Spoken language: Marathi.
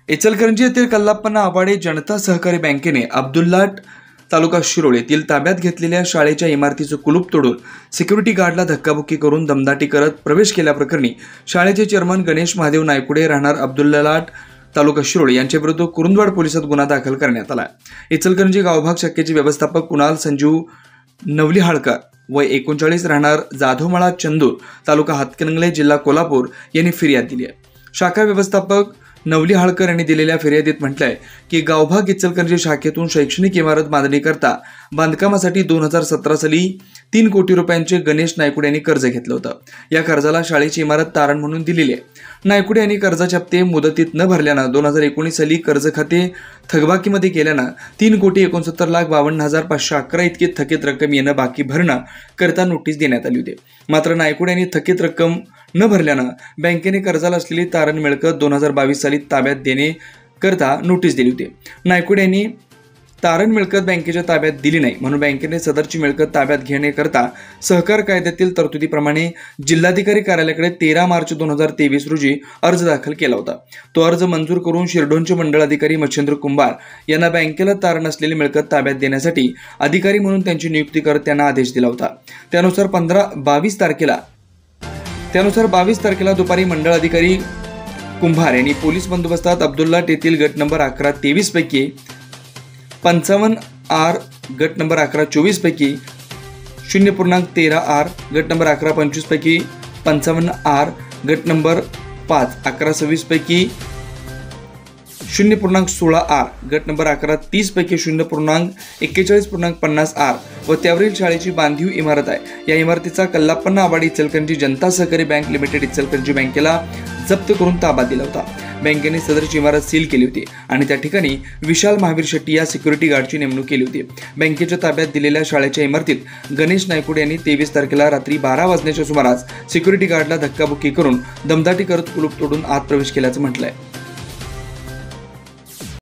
इचलकरंजी येथील कल्लाप्पा आबाडे जनता सहकारी बँकेने अब्दुल्लाट तालुका शिरोळ येथील ताब्यात घेतलेल्या शाळेच्या इमारतीचं कुलूप तोडून सिक्युरिटी गार्डला धक्काबुक्की करून दमदाटी करत प्रवेश केल्याप्रकरणी शाळेचे चेअरमन गणेश महादेव नायकुडे राहणार अब्दुल्लाट तालुका शिरोळ यांच्याविरुद्ध कुरुंदवाड पोलिसात गुन्हा दाखल करण्यात आला। इचलकरंजी गावभाग शाखेचे व्यवस्थापक कुणाल संजीव नवलिहाळकर वय 39 राहणार जाधवमळा चंदूर तालुका हातकणंगले जिल्हा कोल्हापूर यांनी फिर्याद दिली आहे। शाखा व्यवस्थापक नवलिहाळकर यांनी दिलेल्या फिर्यादीत म्हटलंय की गावभाग इचलकरंजी शाखेतून शैक्षणिक इमारत बांधणीकरता बांधकामासाठी 2017 साली 3 कोटी रुपयांचे गणेश नायकुडे यांनी कर्ज घेतलं होतं। या कर्जाला शाळेची इमारत तारण म्हणून दिलेली आहे। नायकुडे यांनी कर्जाचे हप्ते मुदतीत न भरल्यानं 2019 साली कर्ज खाते थकबाकीमध्ये गेल्यानं 3,69,52,511 इतकी थकीत रक्कम येणं बाकी भरणं करता नोटीस देण्यात आली होती। मात्र नायकुडे यांनी थकीत रक्कम न भरल्यानं बँकेने कर्जाला असलेली तारण मिळकत 2022 साली ताब्यात देणे करता नोटीस दिली होती। नायकुडे यांनी तारण मिळकत बँकेच्या ताब्यात दिली नाही म्हणून बँकेने सदरची मिळकत ताब्यात घेण्याकरता सहकार कायद्यातील तरतुदीप्रमाणे जिल्हाधिकारी कार्यालयाकडे 13 मार्च 2023 रोजी अर्ज दाखल केला होता। तो अर्ज मंजूर करून शिरडोनचे मंडळ अधिकारी मच्छिंद्र कुंभार यांना बँकेला तारण असलेली मिळकत ताब्यात देण्यासाठी अधिकारी म्हणून त्यांची नियुक्ती करत त्यांना आदेश दिला होता। त्यानुसार 22 तारखेला दुपारी मंडळ अधिकारी कुंभार यांनी पोलीस बंदोबस्तात अब्दुल्लाट येथील गट नंबर 1123 पैकी 55 आर, गट नंबर 1124 पैकी 0.13 आर, गट नंबर 1125 पैकी 55 आर, गट नंबर 5 1126 पैकी 0.16 आर, गट नंबर 1130 पैकी 0.41.50 आर व त्यावरील शाळेची बांधीव इमारत आहे। या इमारतीचा कल्लाप्पा आबाडे इचलकरंजी जनता सहकारी बँक लिमिटेड इचलकरंजी बँकेला जप्त करून ताबा दिला होता। बँकेने सदरची इमारत सील केली होती आणि त्या ठिकाणी विशाल महावीर शेट्टी या सिक्युरिटी गार्डची नेमणूक केली होती। बँकेच्या ताब्यात दिलेल्या शाळेच्या इमारतीत गणेश नायकुडे यांनी 23 तारखेला रात्री 12 वाजण्याच्या सुमारास सिक्युरिटी गार्डला धक्काबुक्की करून दमदाटी करत कुलूप तोडून आत प्रवेश केल्याचं म्हटलंय।